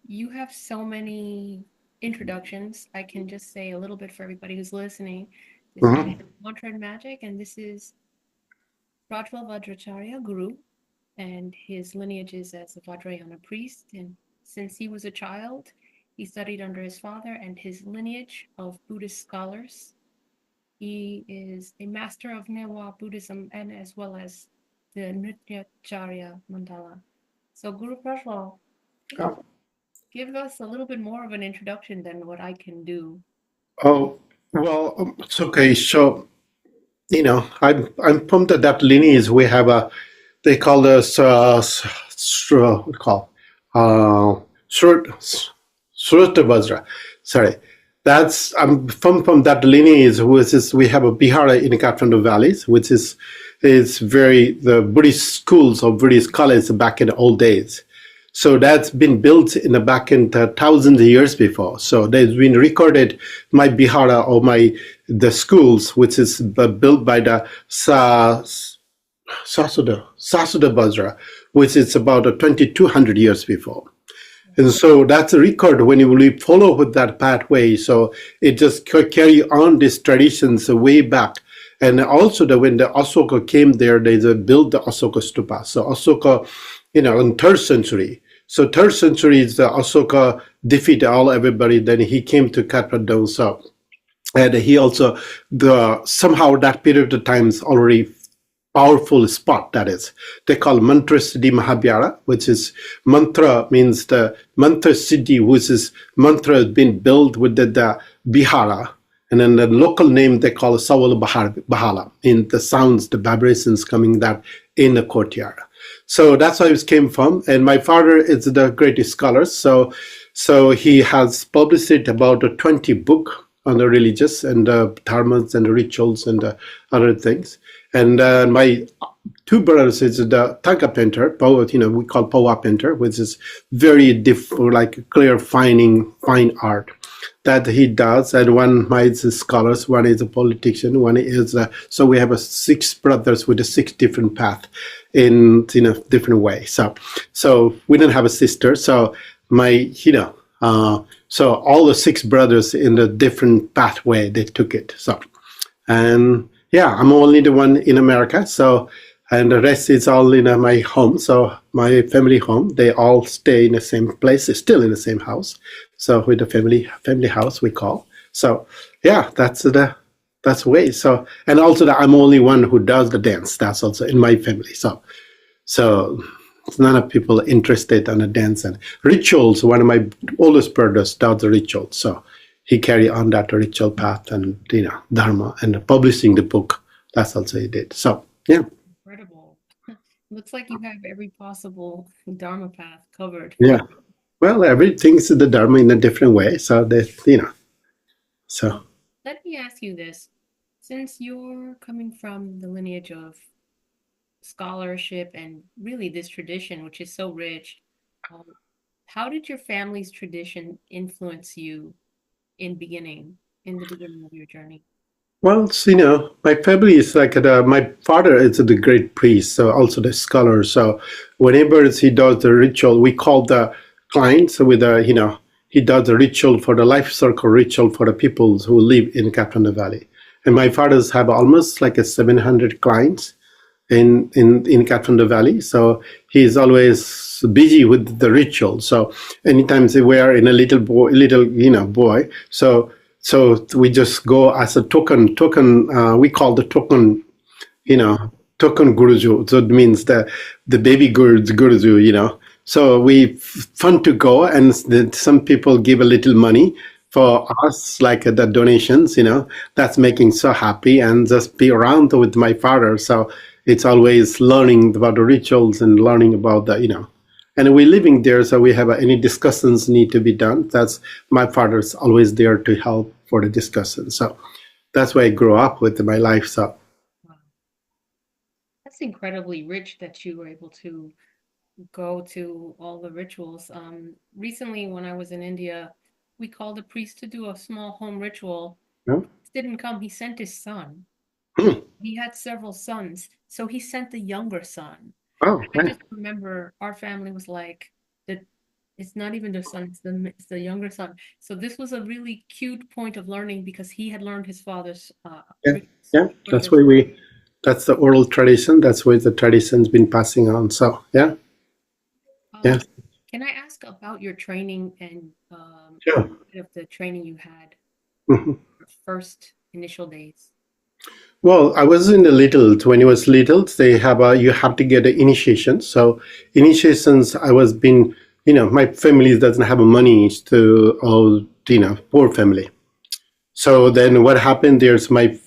You have so many introductions. I can just say a little bit for everybody who's listening. This is Mhm. Mantra and Magic, and this is Prajwal Vajracharya, Guru, and his lineage is as a Vajrayana priest. And since he was a child, he studied under his father and his lineage of Buddhist scholars. He is a master of Newar Buddhism and as well as the Nrityacharya mandala. So, Guru Prajwal, Oh, give us a little bit more of an introduction than what I can do. oh, well, it's okay. So, I'm from that lineage. We have a, they call us, what call, Surat, Vajra. Sorry. I'm from that lineage, which is, we have a Bihara in Kathmandu valleys, which is very, the Buddhist schools or Buddhist colleges back in the old days. So that's been built in the back in the thousands of years before. So there's been recorded my Bihara or the schools, which is built by the Sasuda Bajra, which is about 2,200 years before. And so that's a record when you follow with that pathway. So it just carry on these traditions way back. And also when the Asoka came there, they built the Asoka stupa. So Asoka, in third century. So third century is the Asoka defeated everybody. Then he came to Kathmandu. So and he also somehow that period of time is already powerful spot, that is they call mantra siddhi mahabhyara, which is mantra means the mantra siddhi, which is mantra has been built with the bihara, and then the local name they call Sawal Bahala, in the sounds, the vibrations coming that in the courtyard. So that's where it came from. And my father is the greatest scholar. So he has published it about 20 book on the religious and dharmas and the rituals and other things. And my two brothers is the Tanka painter, poet, we call Powa painter, which is very like clear fine art that he does. And one is a scholars, one is a politician, one is so we have six brothers with a six different path in a different way. So we didn't have a sister. So my so all the six brothers in a different pathway they took it. So and yeah, I'm only the one in America. So and the rest is all in my home. So my family home, they all stay in the same place, still in the same house. So with the family house we call. So yeah, that's the way. So and also that I'm only one who does the dance. That's also in my family. So none of people interested in the dance and rituals. One of my oldest brothers does the rituals. So he carry on that ritual path and dharma and publishing the book. That's also he did. So yeah. Incredible. Looks like you have every possible Dharma path covered. Yeah. Well, everything's the dharma in a different way. So so Um, Let me ask you this. Since you're coming from the lineage of scholarship and really this tradition, which is so rich, um, how did your family's tradition influence you in the beginning of your journey? well, my family is like my father is the great priest, so also the scholar. So whenever he does the ritual, we call the clients with he does the ritual for the life circle ritual for the people who live in Kathmandu Valley. And my fathers have almost like a 700 clients in Kathmandu Valley. So he's always busy with the ritual. So anytime we are in a little boy, so we just go as a token. We call the token, you know, token guruju. So it means the baby guruju. So we fun to go, and some people give a little money for us, like the donations. That's making so happy, and just be around with my father. So it's always learning about the rituals and learning about and we're living there, so we have any discussions need to be done. That's my father's always there to help for the discussion. So that's why I grew up with my life. So Wow. That's incredibly rich that you were able to go to all the rituals. Recently, when I was in India, we called a priest to do a small home ritual. yeah. Didn't come. He sent his son. Hmm. He had several sons, so he sent the younger son. Oh, I right. just remember our family was like, the It's not even the son, it's the younger son. So this was a really cute point of learning because he had learned his father's Yeah, rituals yeah. for That's the why that's the oral tradition. That's why the tradition's been passing on. So yeah, yeah, um, can I ask about your training and sure. of the training you had Mhm. your first initial days? Well, I was in the little, when I was little, they have you have to get an initiation. So initiations, I was been, my family doesn't have money to, poor family. So then what happened, there's my,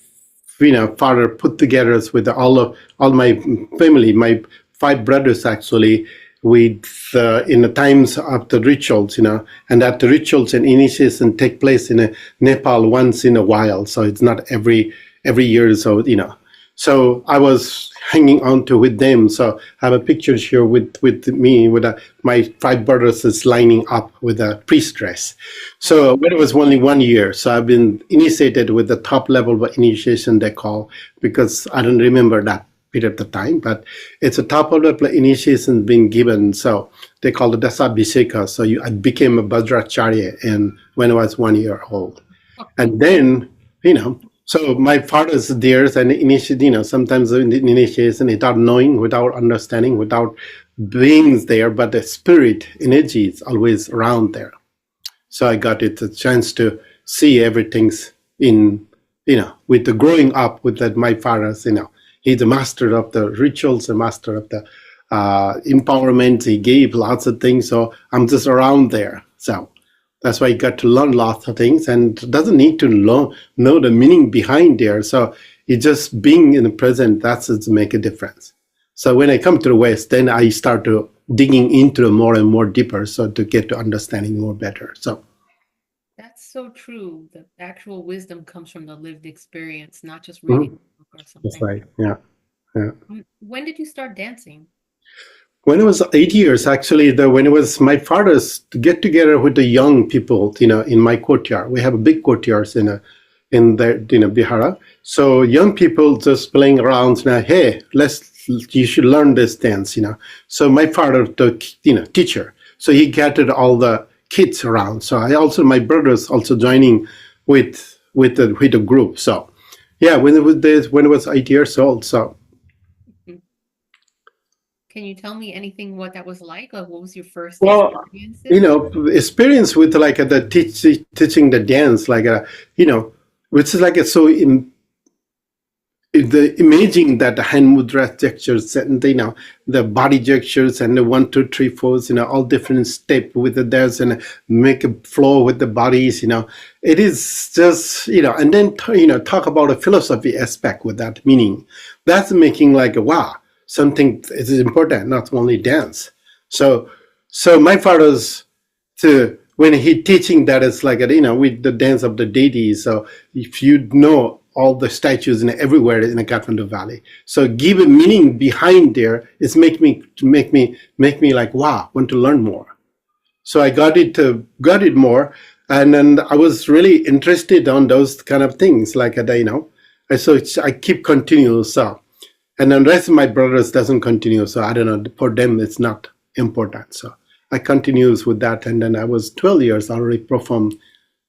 father put together with all my family, my five brothers actually, with in the times of the rituals, and that the rituals and initiation take place in Nepal once in a while. So it's not every year. So so I was hanging on to with them. So I have a picture here with me with my five brothers is lining up with a priest dress. So when it was only 1 year, so I've been initiated with the top level of initiation they call, because I don't remember that period of time, but it's a top level initiation being given. So they call it Dasabhiseka. So I became a Vajracharya and when I was 1 year old. And then, so my father's there and initiate, sometimes in the initiation without knowing, without understanding, without beings there, but the spirit energy is always around there. So I got it a chance to see everything's in, with the growing up with that my father's, he's a master of the rituals, a master of the empowerment. He gave lots of things. So I'm just around there. So that's why I got to learn lots of things and doesn't need to know the meaning behind there. So it's just being in the present, that's to make a difference. So when I come to the West, then I start to digging into more and more deeper, so to get to understanding more better. So That's so true. The actual wisdom comes from the lived experience, not just mhm, reading a book or that's something. right. Yeah. Yeah. When did you start dancing? When it was 8 years, actually, when it was my father's to get together with the young people, in my courtyard. We have a big courtyard in the Bihara. So young people just playing around. Now, hey, you should learn this dance. So my father, the teacher, so he gathered all the kids around. So my brothers also joining with the group. So yeah, when it was 8 years old. So. Mhm. Can you tell me anything what that was like? Like, what was your first Well, experiences? experience with like the teaching the dance, like which is like so the imaging that the hand mudra gestures and the body gestures and the 1 2 3 4s, all different step with the dance and make a flow with the bodies, it is just and then talk about a philosophy aspect with that meaning. That's making like a wow, something is important, not only dance. So my father's to when he teaching that it's like with the dance of the deities. So if you know all the statues and everywhere in the Kathmandu Valley, so give a meaning behind there is make me like wow, want to learn more. So I got it more, and then I was really interested on those kind of things like I keep continue. So and then the rest of my brothers doesn't continue, so I don't know, for them it's not important. So I continues with that, and then I was 12 years already performed,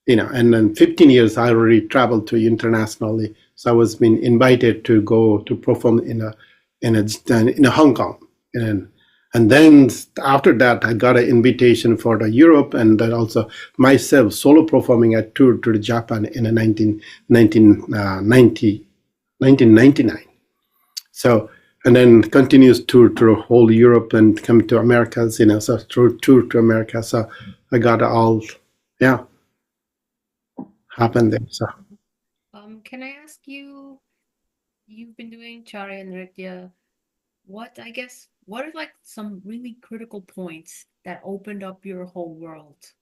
and then 15 years I already traveled to internationally. So I was been invited to go to perform in a Hong Kong, and then after that I got an invitation for the Europe, and then also myself solo performing. I toured to Japan in 1999. So, and then continues tour to whole Europe and come to Americas, so tour to America. So I got all, yeah, happened there. So Can I ask you, you've been doing Charya Nritya. What are like some really critical points that opened up your whole world?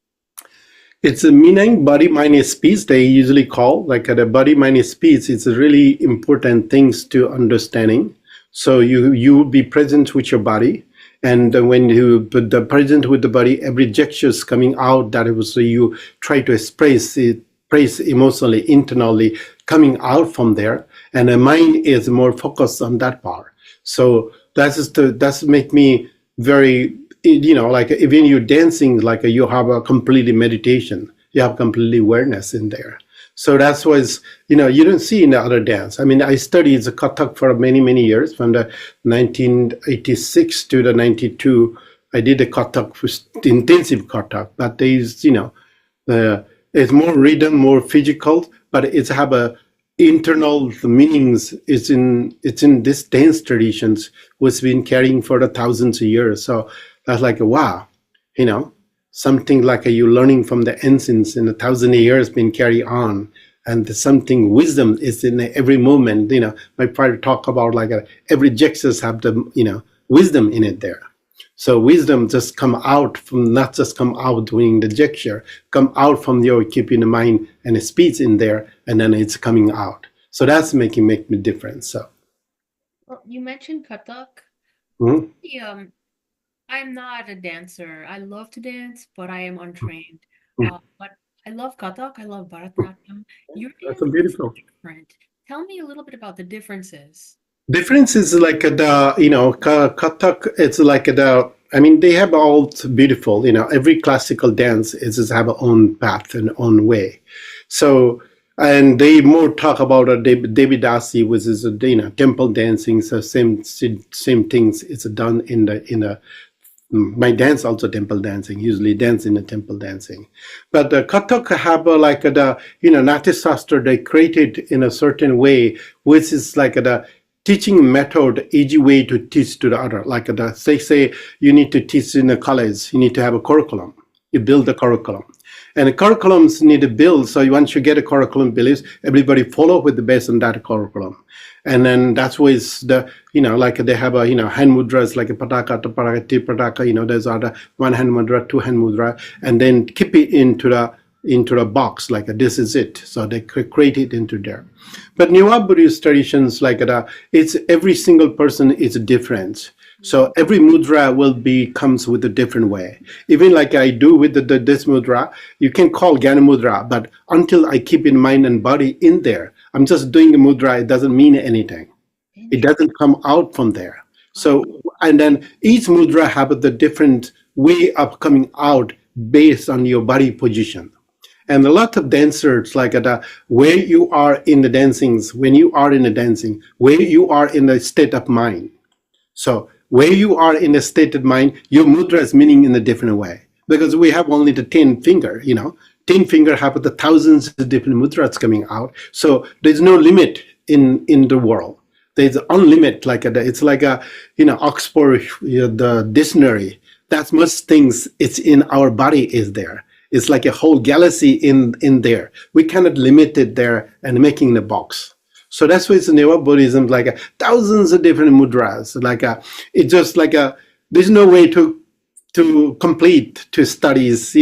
it's a meaning, body, mind, and speech. They usually call like the body, mind, and speech. It's a really important things to understanding. So you be present with your body, and when you put the present with the body, every gesture is coming out. That it was so you try to express it, express emotionally, internally, coming out from there, and the mind is more focused on that part. So that's make me very like when you're dancing, like you have a completely meditation, you have completely awareness in there. So that's was, you don't see in the other dance. I mean, I studied the Kathak for many, many years, from the 1986 to the 92. I did the Kathak, intensive Kathak, but there's, it's more rhythm, more physical, but it's have a internal meanings. It's in this dance traditions was been carrying for the thousands of years. So that's like, wow, something like you learning from the ancients in 1,000 years been carried on, and something wisdom is in every moment. My father talk about like every gestures have the wisdom in it there. So wisdom just come out from, not just come out doing the gesture, come out from your keeping the mind and the speech in there, and then it's coming out. So that's make me difference. So Well, you mentioned Kathak. mhm. I'm not a dancer. I love to dance, but I am untrained. But I love Kathak. I love Bharatanatyam. Your That's dance a is beautiful. different. Tell me a little bit about the differences. Difference is like Kathak. It's like I mean, they have all beautiful. Every classical dance is have a own path and own way. So, and they more talk about Devi Dasi, which is temple dancing. So same things. It's done in the my dance also temple dancing. Usually dance in the temple dancing, but the Kathak have like the Natya Shastra. They created in a certain way, which is like the teaching method, easy way to teach to the other. Like say you need to teach in a college, you need to have a curriculum. You build the curriculum, and the curriculums need to build. So once you get a curriculum built, everybody follow with the based on that curriculum, and then that's where it's the like they have a hand mudras like a pataka, tapaka, tipataka. There's other one hand mudra, two hand mudra, and then keep it into the box like this is it. So they create it into there. But Newar Buddhist traditions like it's every single person is different. So every mudra comes with a different way. Even like I do with this mudra, you can call Jnana mudra, but until I keep in mind and body in there, I'm just doing the mudra. It doesn't mean anything. It doesn't come out from there. So, and then each mudra have the different way of coming out based on your body position. And a lot of dancers like where you are in the dancings, when you are in the dancing, where you are in the state of mind. So where you are in a state of mind, your mudra is meaning in a different way. Because we have only the 10 finger, 10 finger have the thousands of different mudras coming out. So there's no limit in the world. There's unlimited, like it's like Oxford, the dictionary. That's much things it's in our body is there. It's like a whole galaxy in there. We cannot limit it there and making the box. So that's why it's Newar Buddhism, like thousands of different mudras. Like it's just like there's no way to complete to studies.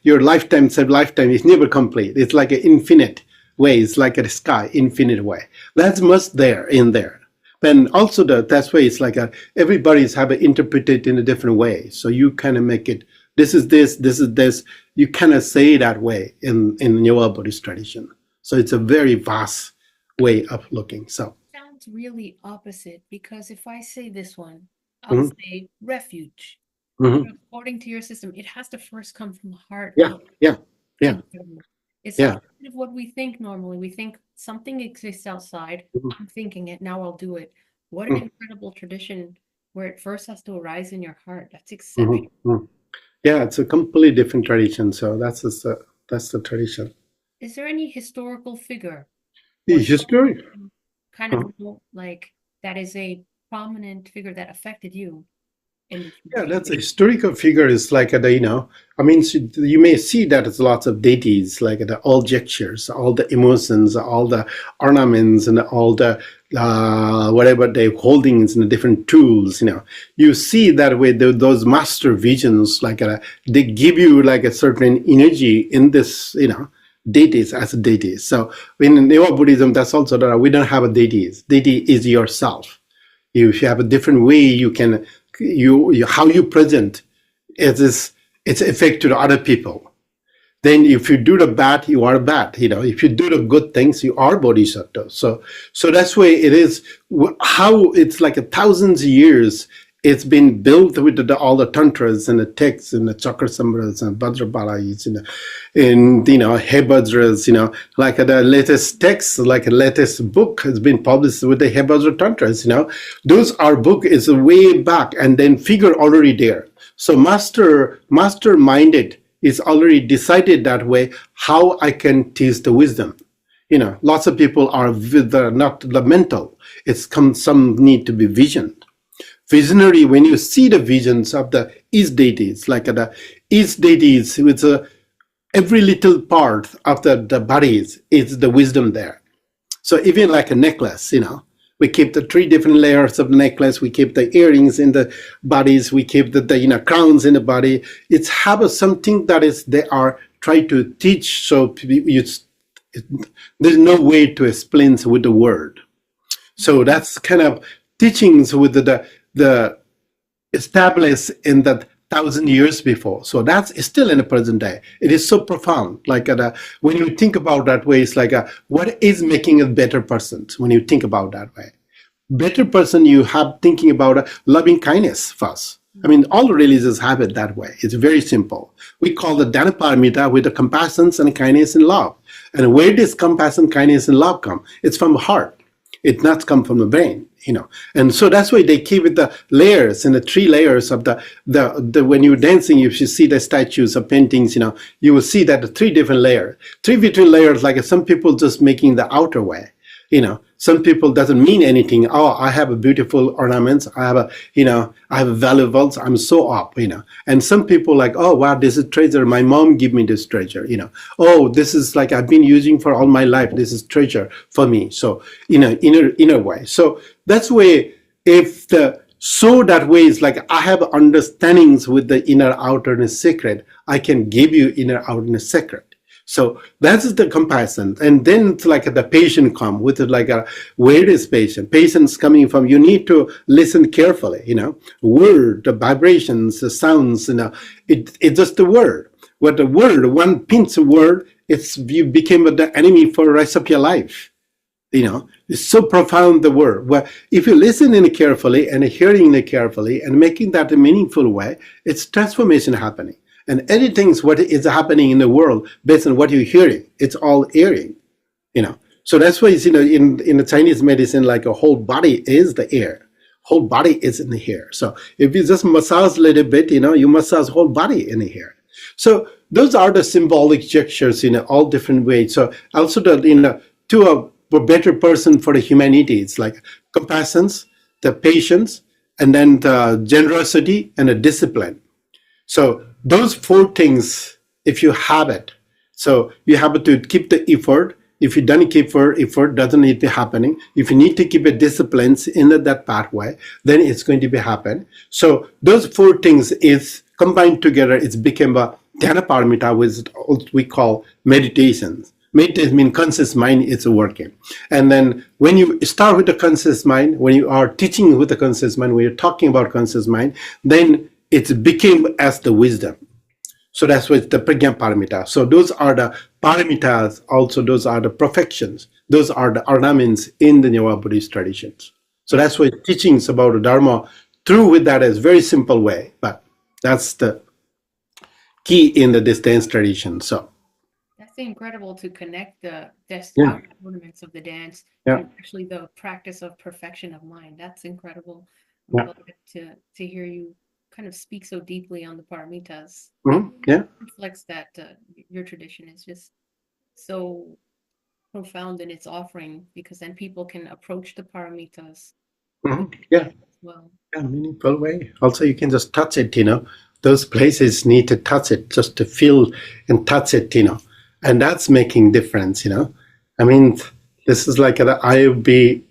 Your lifetime is never complete. It's like an infinite way. It's like a sky, infinite way. That's much there in there. And also that's why it's like everybody's have it interpreted in a different way. So you kind of make it. This is this. This is this. You cannot say that way in Newar Buddhist tradition. So it's a very vast way of looking. So Sounds really opposite because if I say this one, I'll say refuge. mhm. According to your system, it has to first come from the heart. Yeah, yeah, yeah, It's yeah. opposite of what we think normally. We think something exists outside. Mhm, I'm thinking it, now I'll do it. What an mhm, incredible tradition where it first has to arise in your heart. That's mhm, exceptional. mhm. Yeah, it's a completely different tradition. So that's the tradition. Is there any historical figure The or history. someone kind of like that is a prominent figure that affected you in this Yeah, tradition? that's a historical figure. Is like I mean, you may see that it's lots of deities, like all gestures, all the emotions, all the ornaments, and all the whatever they holdings and the different tools. You see that way those master visions, like they give you like a certain energy in this, deities as deities. So in Neo Buddhism, that's also that we don't have a deities. Deity is yourself. If you have a different way, you can how you present it's effect to the other people. Then if you do the bad, you are bad. If you do the good things, you are bodhisattva. So that's why it is how it's like 1,000 years it's been built with all the tantras and the texts and the chakrasamras and vajrapalayis and hebajras, like the latest text, like a latest book has been published with the hebajra tantras. Those are book is way back, and then figure already there. So master-minded is already decided that way how I can teach the wisdom. Lots of people are with not the mental. Some need to be visioned. Visionary, when you see the visions of the East deities, like the East deities with every little part of the bodies is the wisdom there. So even like a necklace, we keep the 3 different layers of the necklace. We keep the earrings in the bodies. We keep the crowns in the body. It's have something that is they are trying to teach. So there's no way to explain with the word. So that's kind of teachings with the established in that 1,000 years before. So that's still in the present day. It is so profound. Like when you think about that way, it's like what is making a better person? When you think about that way, better person, you have thinking about loving kindness first. I mean, all religions have it that way. It's very simple. We call the Dhanaparamita with the compassion and kindness and love. And where does compassion, kindness, and love come? It's from the heart. It not come from the brain, And so that's why they keep it the layers and the 3 layers of the when you're dancing, if you see the statues or paintings, you will see that the 3 different layers. 3 different layers, like some people just making the outer way. Some people doesn't mean anything. Oh, I have a beautiful ornaments. I have valuables. I'm so up, And some people like, oh, wow, this is treasure. My mom gave me this treasure, Oh, this is like I've been using for all my life. This is treasure for me. So, inner way. So that's why if that way is like I have understandings with the inner, outer, and secret, I can give you inner, outer, and secret. So that's the comparison. And then it's like the patient come with like where is patient? Patient's coming from, you need to listen carefully, word, the vibrations, the sounds, it's just the word. What the word, one pinch of word, you became the enemy for the rest of your life. It's so profound, the word. Well, if you listen in carefully and hearing it carefully and making that a meaningful way, it's transformation happening. And anything what is happening in the world based on what you're hearing, it's all hearing, So that's why in the Chinese medicine, like a whole body is the air, whole body is in the hair. So if you just massage a little bit, you massage whole body in the hair. So those are the symbolic gestures in all different ways. So also to a better person for the humanity, it's like compassion, the patience, and then the generosity and the discipline. So those 4 things, if you have it, so you have to keep the effort. If you don't keep effort doesn't need to happening. If you need to keep a discipline in that pathway, then it's going to be happen. So those 4 things is combined together. It's become a Dhanaparamita, which we call meditations. Meditation means conscious mind is working. And then when you start with the conscious mind, when you are teaching with the conscious mind, when you're talking about conscious mind, then it became as the wisdom. So that's what the Prajna Paramita. So those are the paramitas, also those are the perfections. Those are the ornaments in the Newar Buddhist traditions. So that's why teachings about the Dharma through with that is very simple way, but that's the key in this dance tradition. So that's incredible to connect the Yeah. ornaments of the dance Yeah. and actually the practice of perfection of mind. That's incredible. Yeah. I'm glad to hear you kind of speak so deeply on the paramitas. Yeah. It reflects that your tradition is just so profound in its offering, because then people can approach the paramitas Yeah. as well. Yeah, meaningful way. Also, you can just touch it, Those places need to touch it, just to feel and touch it, And that's making difference, I mean, this is like an IOB,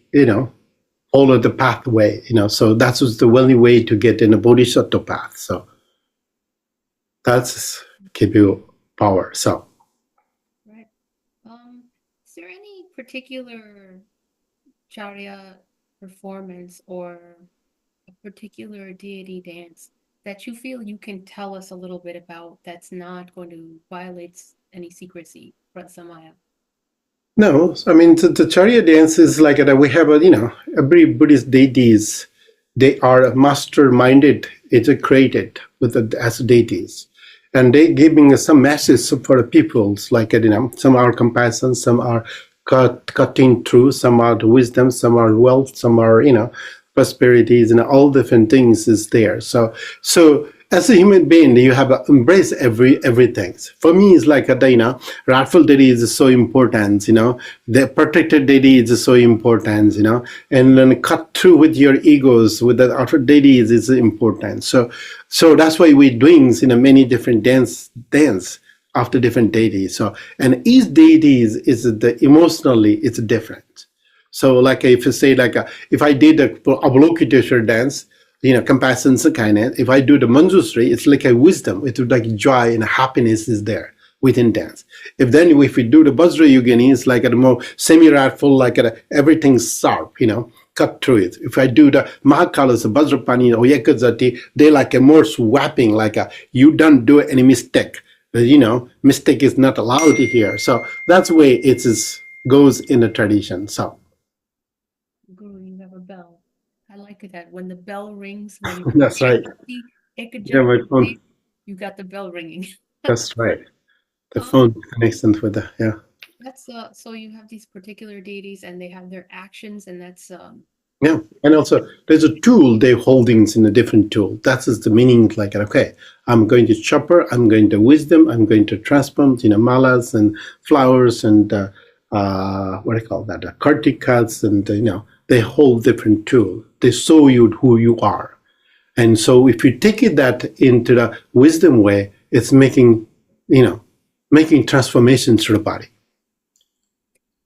follow the pathway, So that's the only way to get in a bodhisattva path. So that's give you power. So Right. Is there any particular charya performance or a particular deity dance that you feel you can tell us a little bit about that's not going to violate any secrecy, Samaya? no, I mean the Charya dance is like we have every Buddhist deities they are master-minded, it's created with as deities. And they giving some message for the peoples, like, some are compassion, some are cutting through, some are wisdom, some are wealth, some are, prosperities, and all different things is there. So as a human being, you have to embrace everything. For me, it's like rightful deity is so important, the protected deity is so important, and then cut through with your egos with the outer deity is important. So that's why we're doing, many different dance after different deities. So, and each deity is the emotionally it's different. So, like if you say if I did a Avalokiteshvara dance, compassion, kindness. If I do the Manjusri, it's like a wisdom. It's like joy and happiness is there within dance. If we do the Vajra Yogini, it's like a more semi-rightful, like everything's sharp, cut through it. If I do the Mahakalas, the Vajrapani, or Yakazati, they like a more swapping, you don't do any mistake. Mistake is not allowed here. So that's the way it goes in the tradition. So. Guru, you have a bell. I like that. When the bell rings, when you That's right. Yeah, my phone. You got the bell ringing. That's right. The phone connection with the, yeah. That's so you have these particular deities and they have their actions, and that's yeah. And also there's a tool they're holding in a different tool. That is the meaning, like, okay, I'm going to chopper, I'm going to wisdom, I'm going to transplant, malas and flowers and what do you call that? Kartikas, and they hold different tool. They show you who you are. And so if you take it that into the wisdom way, it's making transformation through the body.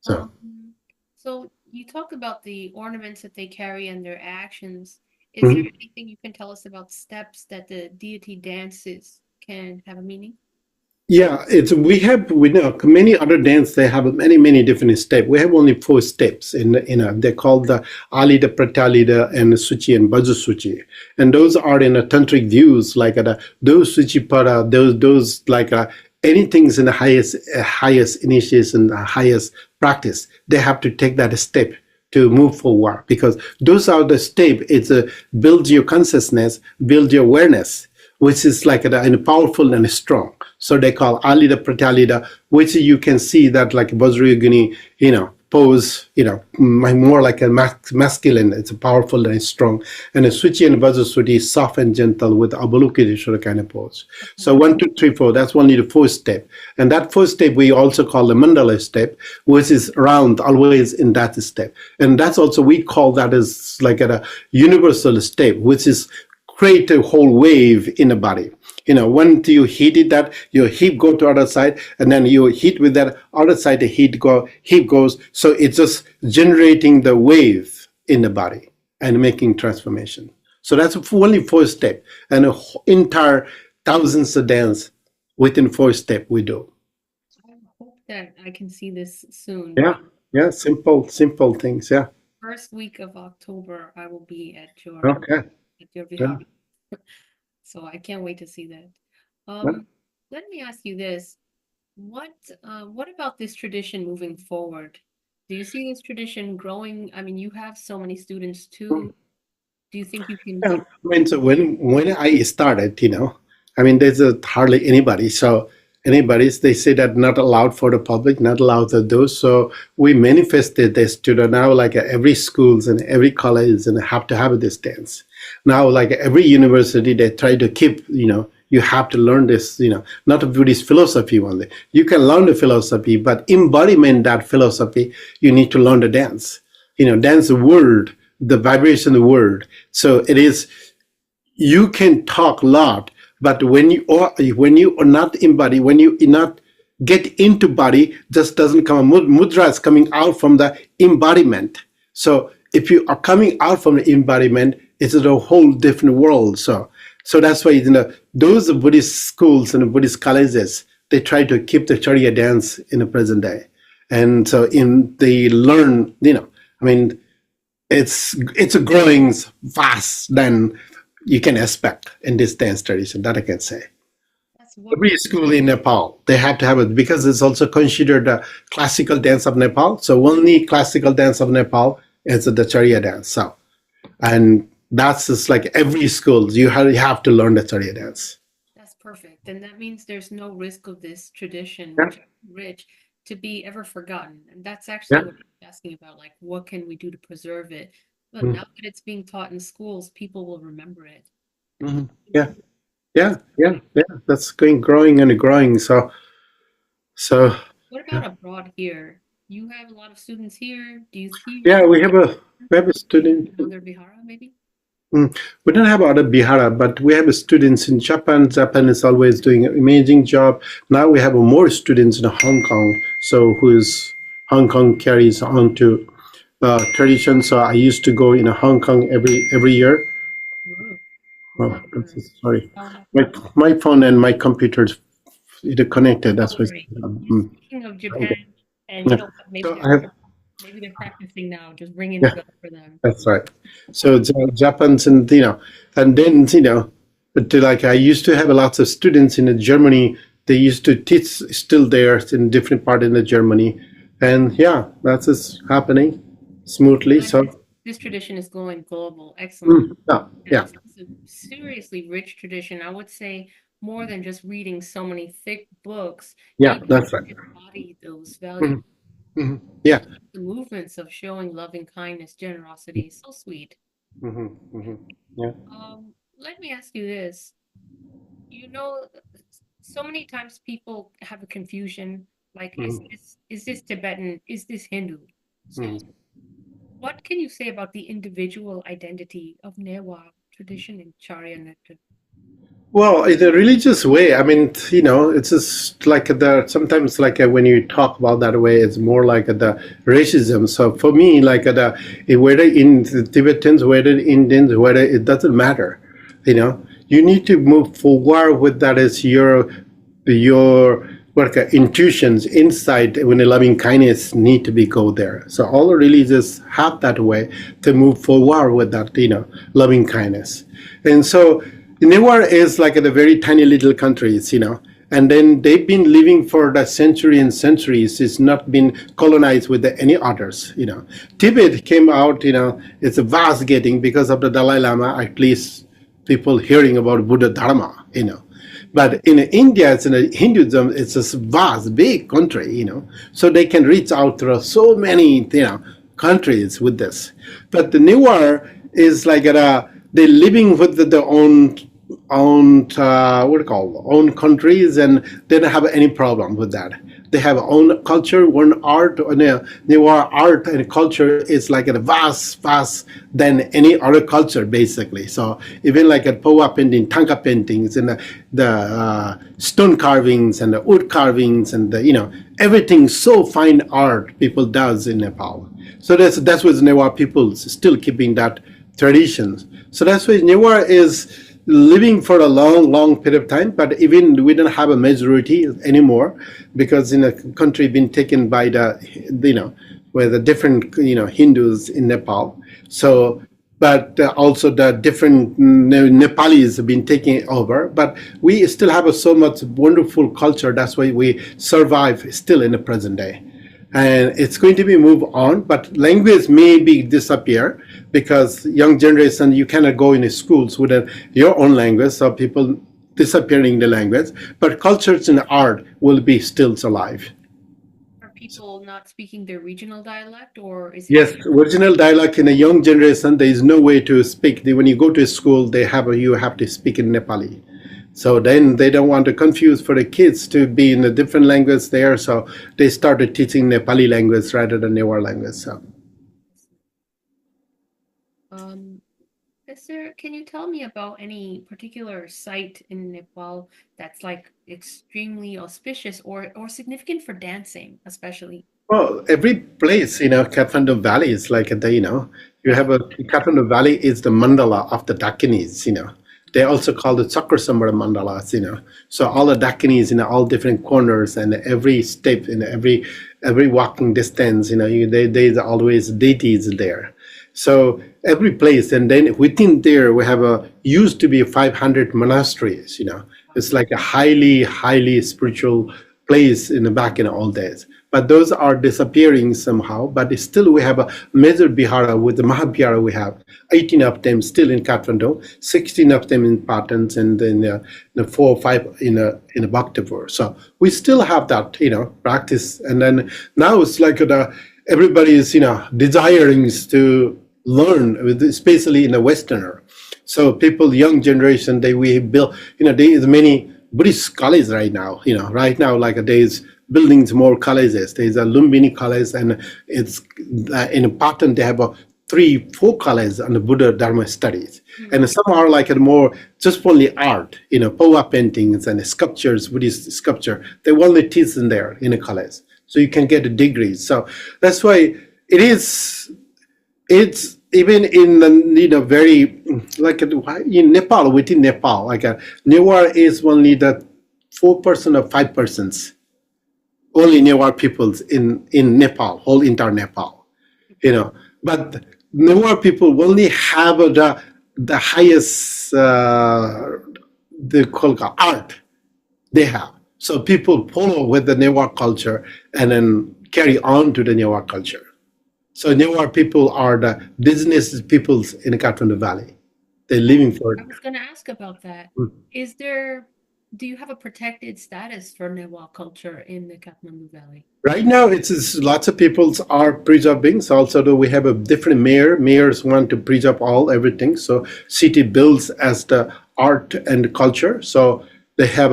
So you talk about the ornaments that they carry and their actions. Is there anything you can tell us about steps that the deity dances can have a meaning? Yeah, we know many other dance. They have many different steps. We have only 4 steps they're called the Alida, Pratyalida, and Suchi and Vajrasuchi, and those are in a tantric views like those Suchi para, those like anything's in the highest initiation, the highest practice. They have to take that step to move forward, because those are the steps. It's build your consciousness, build your awareness, which is like powerful and strong. So they call Alida Pratyalida, which you can see that like Vajrayogini, pose, more like a masculine. It's powerful and strong. And a Suchi and Vajrasuti is soft and gentle with Avalokiteshvara kind of pose. So 1, 2, 3, 4, that's only the 4th step. And that 4th step we also call the Mandala step, which is round always in that step. And that's also, we call that as like a universal step, which is create a whole wave in the body. When you heat it, that your heat go to other side, and then you heat with that other side, the heat goes. So it's just generating the wave in the body and making transformation. So that's only 4 step, and an entire thousands of dance within 4 step we do. I hope that I can see this soon. Yeah, simple things. Yeah. First week of October, I will be at your Yeah. So I can't wait to see that. Let me ask you this. What about this tradition moving forward? Do you see this tradition growing? I mean, you have so many students too. Do you think you can? Yeah, I mean, so when I started, there's hardly anybody. So they say that not allowed for the public, not allowed to do. So we manifested this to now, like every schools and every college and have to have this dance. Now, like every university, they try to keep, you have to learn this, not a Buddhist philosophy only. You can learn the philosophy, but embodiment that philosophy, you need to learn the dance. Dance the word, the vibration of the word. So it is, you can talk a lot, but when you are not embody, when you not get into body, just doesn't come. Mudra is coming out from the embodiment. So if you are coming out from the embodiment, it's a whole different world. So that's why those Buddhist schools and Buddhist colleges, they try to keep the Charya dance in the present day, and so they learn. It's growing fast than you can expect in this dance tradition. That I can say. Every school in Nepal, they have to have it because it's also considered a classical dance of Nepal. So only classical dance of Nepal is the Charya dance. So, and That's just like every school you have to learn the Chariya dance. That's perfect. And that means there's no risk of this tradition, Yeah, which is rich, to be ever forgotten. And that's actually yeah, what I'm asking about, like what can we do to preserve it? But now mm, that it's being taught in schools, people will remember it. mhm, yeah, yeah, yeah, yeah. That's going growing and growing. So What yeah, about abroad here? You have a lot of students here. Do you see yeah. students We have a student. in other Bihara, maybe? Mm. We don't have other Bihara, but we have students in Japan. Japan is always doing an amazing job. Now we have more students in Hong Kong. So who's Hong Kong carries on to tradition. So I used to go in Hong Kong every year. Whoa. Oh, What I'm so sorry. sound like My my phone and my computer's either connected. That's oh, why. great. You're speaking of Japan, Okay. and you Yeah. know what? So I have. Maybe they're practicing now, just ringing the Yeah. bell for them. That's right. So Japan's and and then but like I used to have lots of students in Germany. They used to teach still there in different part in the Germany, and yeah, that's just happening smoothly. And So this tradition is going global. Excellent. yeah, And yeah, it's a seriously rich tradition. I would say more than just reading so many thick books, yeah, you that's right. embody those values. Mhm, mhm. Yeah. The movements of showing loving kindness, generosity, so sweet. Yeah. Let me ask you this. You know, so many times people have a confusion, like, Mhm, is this Tibetan? Is this Hindu? So mhm. what can you say about the individual identity of Newar tradition in Charya Nectar? Well, in a religious way, I mean, it's just like sometimes like when you talk about that way, it's more like the racism. So for me, like whether in the Tibetans, whether Indians, whether it doesn't matter, you need to move forward with that as your what intuitions, insight when a loving kindness need to be go there. So all religions have that way to move forward with that, loving kindness. And so Newar is like a very tiny little countries, and then they've been living for the century and centuries. It's not been colonized with any others, Tibet came out, it's a vast getting because of the Dalai Lama, at least people hearing about Buddha Dharma, But in India, it's in Hinduism, it's a vast, big country, so they can reach out to so many, countries with this. But the Newar is like they're living with their own what do you call own countries, and they don't have any problem with that. They have own culture, one art, and Newar art and culture is like a vast than any other culture basically. So even like a Poa painting, Tanka paintings, and the stone carvings and the wood carvings and everything so fine art people does in Nepal. So that's what Newar people still keeping that traditions. So that's why Newar is living for a long period of time, but even we don't have a majority anymore because in a country been taken by where the different Hindus in Nepal. So but also the different Nepalis have been taking over, but we still have so much wonderful culture. That's why we survive still in the present day, and it's going to be move on, but language may be disappear because young generation you cannot go in schools with your own language, so people disappearing the language, but cultures and art will be still alive. Are people not speaking their regional dialect, or is it Yes, original dialect in a young generation, there is no way to speak. When you go to school, you have to speak in Nepali. So then they don't want to confuse for the kids to be in a different language there. So they started teaching Nepali language rather than Newar language. So um can you tell me about any particular site in Nepal that's like extremely auspicious or significant for dancing, especially? well, every place, Kathmandu Valley is like you have Kathmandu Valley is the mandala of the Dakinis, They also call it Chakrasamara mandalas, So all the Dakinis in all different corners and every step in every walking distance, there's always deities there. So every place, and then within there we have used to be 500 monasteries. It's like a highly spiritual place in the back in the old days. But those are disappearing somehow. But still, we have a major bihara with the Mahabihara. We have 18 of them still in Kathmandu, 16 of them in Patans, and then the 4 or 5 in Bhaktapur. So we still have that practice. And then now it's like everybody is desiring to learn, especially in the Westerner. So people, young generation, we build, there is many Buddhist colleges right now. Right now, like there's buildings more colleges. There's a Lumbini college, and it's in Patan they have 3, 4 colleges on the Buddha Dharma studies. And some are like a more just only art, Poa paintings and sculptures, Buddhist sculpture. They only teach in there in a college, so you can get a degree. So that's why it's even in the very like in Nepal, within Nepal, like Newar is only the 4% or 5%, only Newar peoples in Nepal, whole entire Nepal, but Newar people only have the highest the Kolka art they have. So people follow with the Newar culture and then carry on to the Newar culture. So Newar people are the business peoples in the Kathmandu Valley. They're living for I was going to ask about that. Do you have a protected status for Newar culture in the Kathmandu Valley? Right now, it's lots of peoples are preserving. So also, though we have a different mayor. Mayors want to preserve everything. So city builds as the art and culture. So they have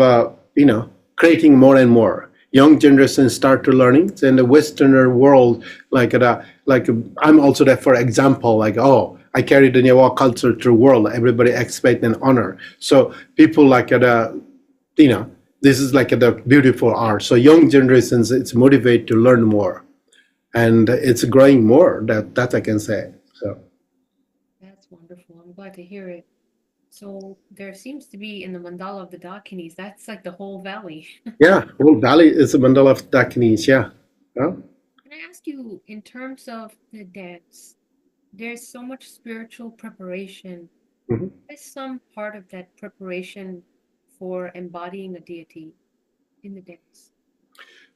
creating more and more. Young generations start to learning. In the Westerner world, like I'm also there for example, like I carry the Newar culture through world. Everybody expect and honor. So people like this is like the beautiful art. So young generations, it's motivated to learn more, and it's growing more. That I can say. So That's wonderful. I'm glad to hear it. So there seems to be in the mandala of the Dakinis, that's like the whole valley. yeah, whole valley is a mandala of Dakinis. Yeah. Huh? Can I ask you, in terms of the dance, there's so much spiritual preparation. Mhm. What is some part of that preparation for embodying a deity in the dance?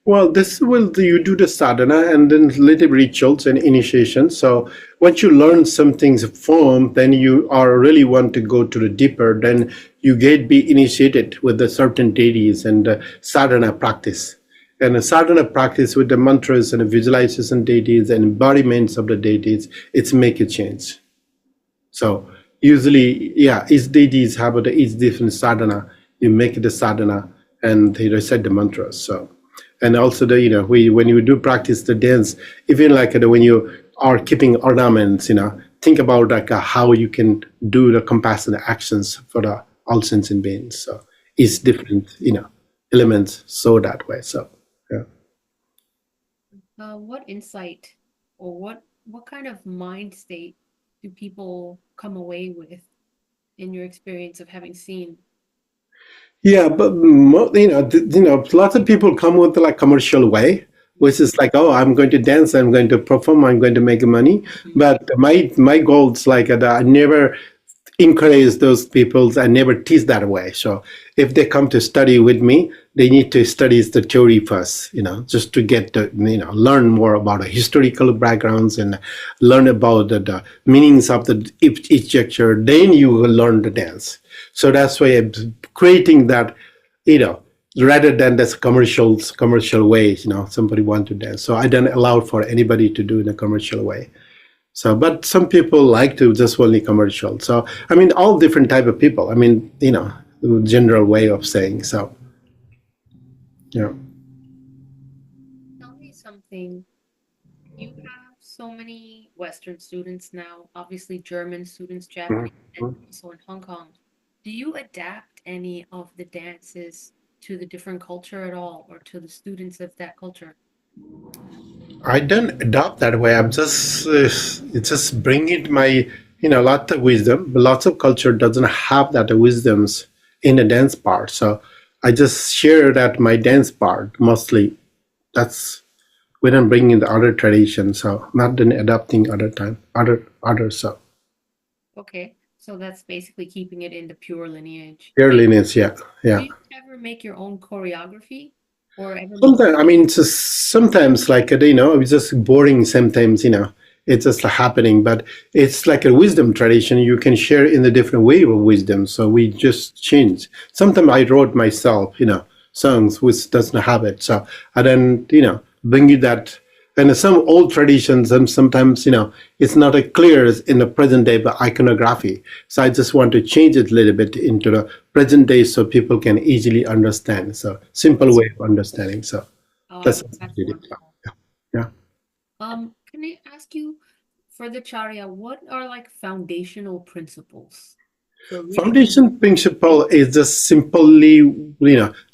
Well, this will you do the sadhana and then little rituals and initiation. So once you learn some things form, then you are really want to go to the deeper. Then you be initiated with the certain deities and sadhana practice. And a sadhana practice with the mantras and the visualization deities and embodiments of the deities, it's make a change. So usually, each deities have each different sadhana. You make the sadhana and they recite the mantras. So. And also when you do practice the dance, even like when you are keeping ornaments, think about like how you can do the compassionate actions for the all sentient beings. So it's different, elements so that way. So yeah. What insight or what kind of mind state do people come away with in your experience of having seen? Yeah, but lots of people come with like commercial way, which is like, oh, I'm going to dance, I'm going to perform, I'm going to make money. But my goal is like I never encourage those people. I never teach that way. So if they come to study with me, they need to study the theory first, just to get to learn more about the historical backgrounds and learn about the meanings of each gesture. Then you will learn the dance. So that's why I'm creating that, rather than this commercial ways, somebody want to dance. So I don't allow for anybody to do in a commercial way. So, but some people like to just only commercial. So, I mean, all different type of people. I mean, the general way of saying. So, yeah. Tell me something. You have so many Western students now, obviously German students, Japanese, and Mhm. also in Hong Kong. Do you adapt any of the dances to the different culture at all, or to the students of that culture? I don't adopt that way. I'm it's just bringing my, lot of wisdom. But lots of culture doesn't have that wisdoms in the dance part. So I just share that my dance part mostly. That's when I'm bringing the other tradition. So not then adapting other time, other so Okay, so that's basically keeping it in the pure lineage. pure lineage. Yeah, Do yeah. you ever make your own choreography? or ever meet? Sometimes, I mean, sometimes like, it's just boring sometimes, it's just happening, but it's like a wisdom tradition. You can share in a different way of wisdom. So we just change. Sometimes I wrote myself, songs which doesn't have it. So I then, bring you that. And some old traditions, and sometimes, it's not as clear as in the present day, but iconography. So I just want to change it a little bit into the present day so people can easily understand. So simple way of understanding. So Oh, that's that's it. wonderful. Yeah. Can I ask you for the Charya, what are like foundational principles for really Foundation principle is just simply,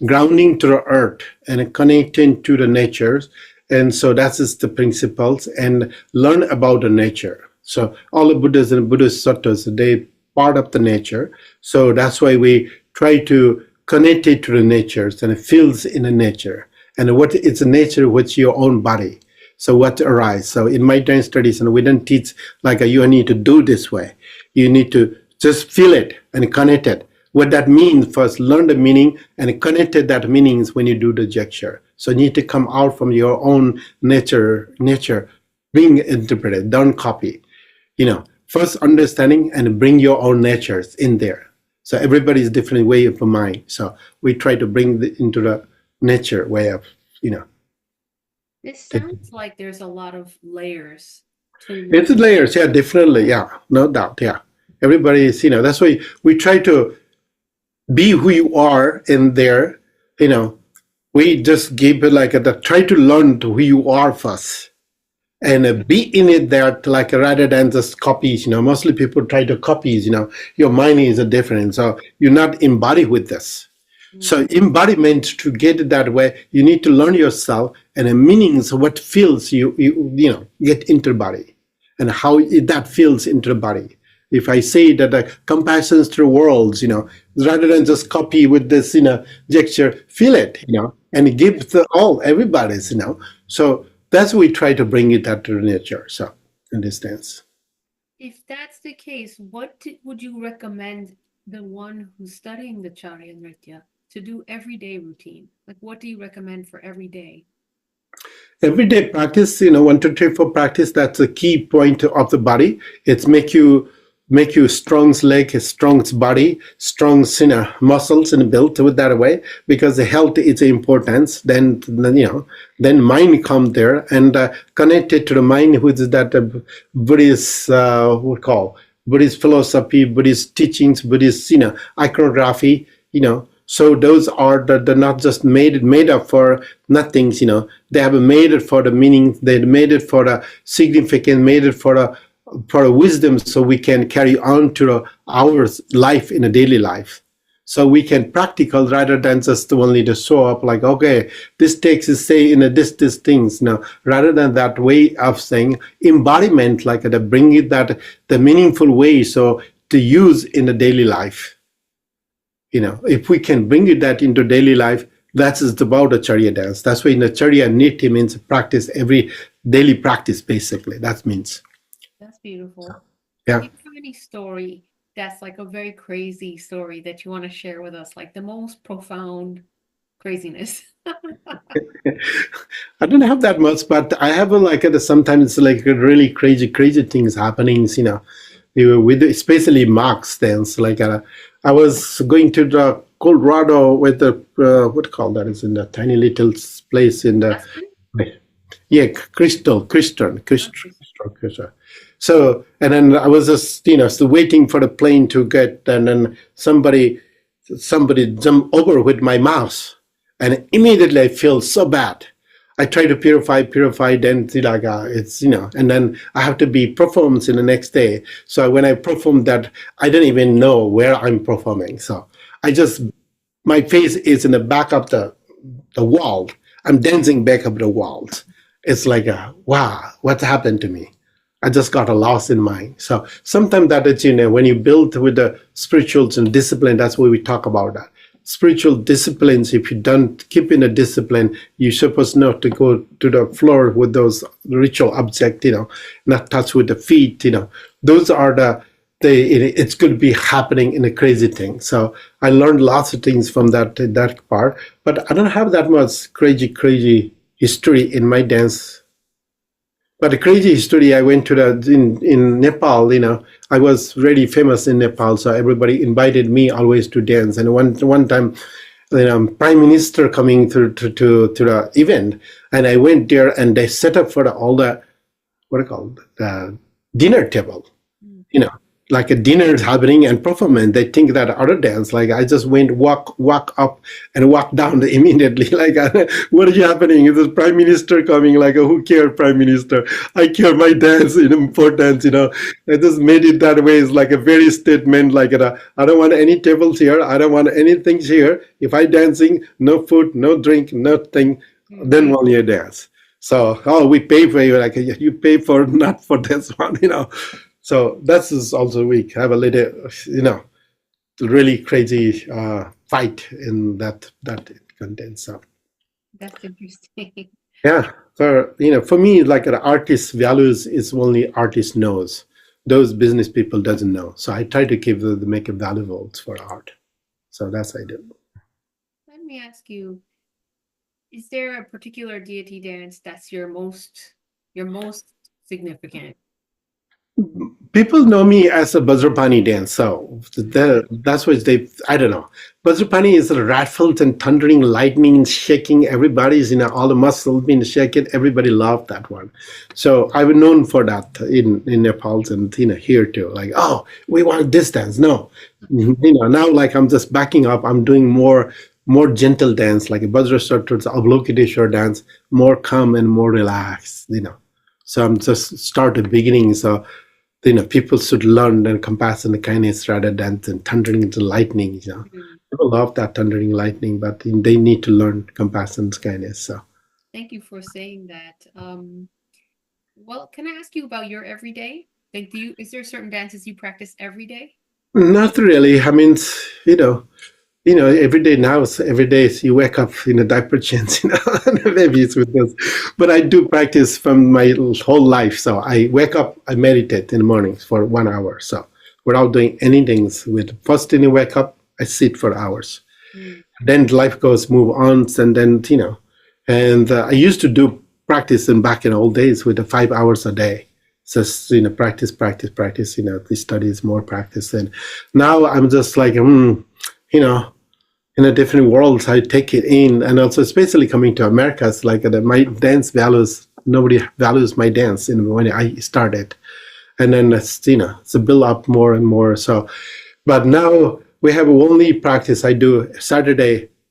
grounding to the earth and connecting to the nature. And so that is the principles and learn about the nature. So all the Buddhas and Buddhist suttas, they part of the nature. So that's why we try to connect it to the natures and it feels in the nature. And what it's a nature with your own body. So what arise? So in my dance tradition, we don't teach like you need to do this way. You need to just feel it and connect it. What that means, first learn the meaning and connect that meanings when you do the gesture. So you need to come out from your own nature, being interpreted, don't copy. First understanding and bring your own natures in there. So everybody's different way of mind. So we try to bring into the nature way of, This sounds like there's a lot of layers to it's layers, yeah, definitely, yeah, no doubt, yeah. Everybody is, that's why we try to be who you are in there, we just give it like try to learn to who you are first and be in it there like rather than just copies, mostly people try to copies, your mind is a different, so you're not embodied with this. So embodiment, to get it that way, you need to learn yourself and the meanings of what feels you get into the body and how that feels into the body. If I say that compassion through worlds, rather than just copy with this, gesture, feel it, and give everybody's, So that's what we try to bring it out to nature. So in this sense. If that's the case, what would you recommend the one who's studying the Charya Nritya to do everyday routine? Like, what do you recommend for every day? Everyday practice, 1, 2, 3, 4 practice, that's a key point of the body. It's make you strong leg, a strong body, strong muscles and built with that way, because the health is importance. Then mind come there and connected to the mind, which is that Buddhist Buddhist philosophy, Buddhist teachings, Buddhist iconography, So those are the not just made up for nothings, They have made it for the meaning, they made it for the significance, made it for the wisdom, so we can carry on to our life in a daily life. So we can practical rather than just only to show up like, okay, this text is saying this things. Rather than that way of saying embodiment, like to bring it that the meaningful way, so to use in the daily life. If we can bring it that into daily life, that is about the Charya dance. That's why in the Charya Niti means practice every daily practice, basically. That means. That's beautiful. Yeah. Do you have any story that's like a very crazy story that you want to share with us, like the most profound craziness? I don't have that much, but I have sometimes like really crazy things happening, with especially Mark's dance. Like I was going to the Colorado with the what call that is in the tiny little place in the yeah Crystal. So and then I was just still waiting for the plane to get, and then somebody jumped over with my mouse, and immediately I feel so bad. I try to purify, then it's and then I have to be performance in the next day. So when I perform that, I don't even know where I'm performing. So my face is in the back of the wall. I'm dancing back up the walls. It's like wow, what happened to me? I just got a loss in mind. So sometimes that is, when you build with the spirituals and discipline, that's why we talk about that. Spiritual disciplines, if you don't keep in a discipline, you're supposed not to go to the floor with those ritual objects, not touch with the feet, Those are it's going to be happening in a crazy thing. So I learned lots of things from that part, but I don't have that much crazy history in my dance. But the crazy history, I went to in Nepal. I was really famous in Nepal, so everybody invited me always to dance. And one time, prime minister coming to the event, and I went there, and they set up for all the what do you call the dinner table. You know, like a dinner is happening and performance. They think that other dance, like I just went walk up and walk down immediately. Like, what is happening? Is the prime minister coming? Like, who cares, prime minister? I care my dance, importance. I just made it that way. It's like a very statement. Like, I don't want any tables here. I don't want anything here. If I dancing, no food, no drink, nothing. Then only a dance. So, we pay for you. Like, you pay for not for this one. So that's is also we have a little, really crazy fight in that content. So That's interesting. yeah, for me, like an artist values is only artist knows. Those business people doesn't know. So I try to make it valuable for art. So that's what I do. Let me ask you, is there a particular deity dance that's your most significant? People know me as a Vajrapani dance, so that's what I don't know. Vajrapani is a rattles and thundering, lightning, shaking. Everybody's, all the muscles being shaken. Everybody loved that one. So I was known for that in Nepal and, here too. Like, oh, we want this dance. No, now like I'm just backing up. I'm doing more gentle dance, like a Vajracharya, Avalokiteshwar dance, more calm and more relaxed, So I'm just started beginning. So people should learn and compassion and kindness rather than thundering into lightning. People love that thundering lightning, but they need to learn compassion and kindness. So Thank you for saying that. Well, can I ask you about your everyday? Like, is there certain dances you practice every day? not really. I mean, every day now, every day you wake up in a diaper change, maybe it's with this. But I do practice from my whole life. So I wake up, I meditate in the mornings for 1 hour. So without doing anything, first thing you wake up, I sit for hours. Then life move on, and then, and I used to do practice back in old days with the 5 hours a day. Just, practice, the studies, more practice. And now I'm just like, in a different world, I take it in, and also especially coming to America, it's like my dance values. Nobody values my dance when I started, and then it's a build up more and more. So, but now we have only practice. I do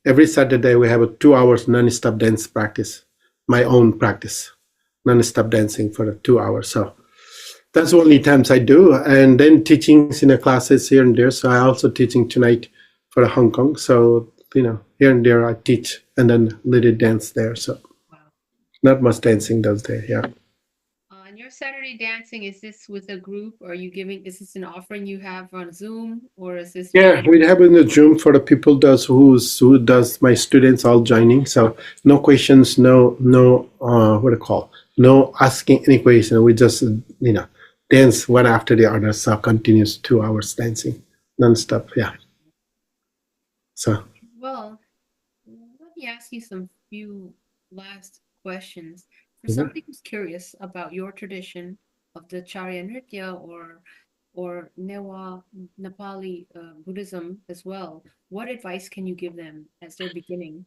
every Saturday we have a 2 hours non-stop dance practice, my own practice, non-stop dancing for 2 hours. So that's the only times I do, and then teachings in the classes here and there. So I also teaching tonight for Hong Kong. So, here and there I teach and then little dance there. So not much dancing those days. Yeah. And your Saturday dancing, is this with a group? Or are you is this an offering you have on Zoom, or is this? Yeah, we have in the Zoom for the people who does my students all joining. So no questions, no what do you call? No asking any question. We just dance one after the other. So continuous 2 hours dancing non-stop. Yeah. So, well, let me ask you some few last questions. For somebody who's curious about your tradition of the Charya Nritya or Newar Nepali Buddhism as well, what advice can you give them as they're beginning?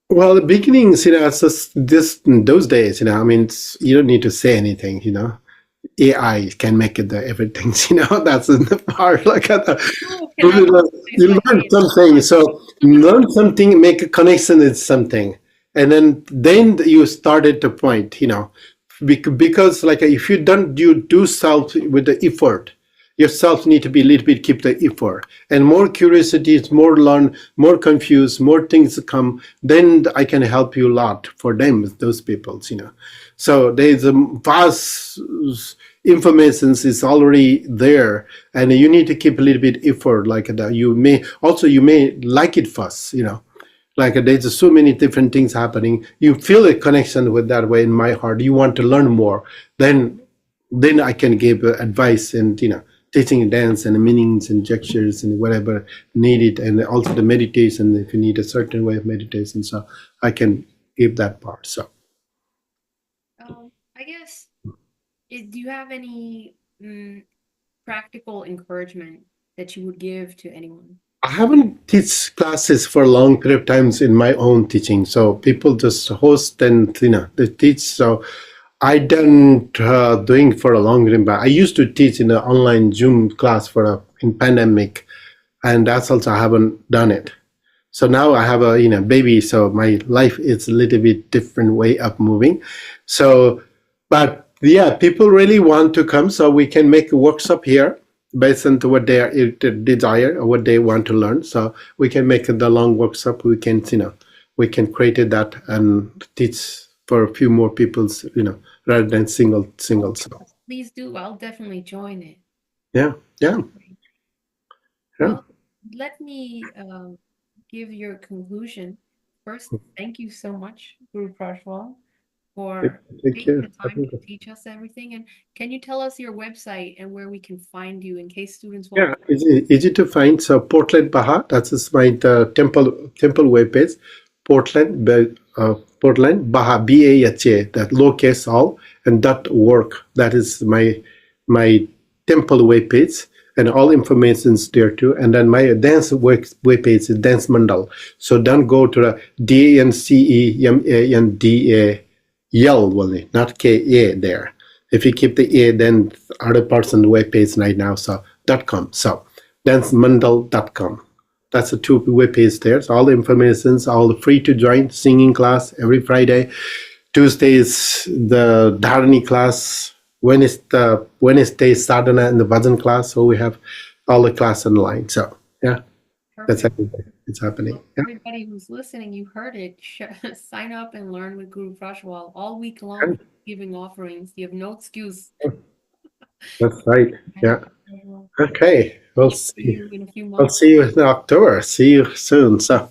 Well, the beginnings, it's just those days, I mean, you don't need to say anything, AI can make it everything, that's in the part. Like you learn something, so learn something, make a connection with something, and then you started the point, because like if you do self with the effort, yourself need to be a little bit keep the effort, and more curiosity is more learn, more confused, more things come, then I can help you a lot for them, those people, So there's a vast information is already there, and you need to keep a little bit effort. Like that, you may like it first, Like there's so many different things happening. You feel a connection with that way in my heart. You want to learn more. Then I can give advice and teaching dance and meanings and gestures and whatever needed, and also the meditation if you need a certain way of meditation. So I can give that part. So I guess, do you have any practical encouragement that you would give to anyone? I haven't teach classes for a long period of times in my own teaching. So people just host and they teach. So I didn't doing for a long time. But I used to teach in an online Zoom class in pandemic, and that's also I haven't done it. So now I have a baby, so my life is a little bit different way of moving. So, but yeah, people really want to come, so we can make a workshop here based on what they desire or what they want to learn. So we can make the long workshop. We can we can create that and teach for a few more people's rather than single. So Please do. I'll definitely join it. yeah. Well, let me give your conclusion. First, thank you so much, Guru Prajwal, for taking the time to teach us everything. And can you tell us your website and where we can find you in case students want? Yeah, easy to find. So Portland, Baha. That's my temple webpage. Portland Baha, BAHA. That lowercase all and .work. That is my temple webpage, and all information's there too. And then my dance webpage is Dance Mandal. So don't go to the DANCEMANDAL, not KA there. If you keep the A, then other parts on the web page right now. So .com. So dancemandal.com. That's the two web page there. So all the information's all free to join. Singing class every Friday. Tuesday is the Dharani class. Wednesday sadhana and the bhajan class. So we have all the class online. So yeah, that's everything. It's happening. Yeah. Everybody who's listening, you heard it. Sign up and learn with Guru Prajwal all week long, giving offerings. You have no excuse. That's right. Yeah. Okay. We'll see. You in a few months. I'll see you in October. See you soon. So.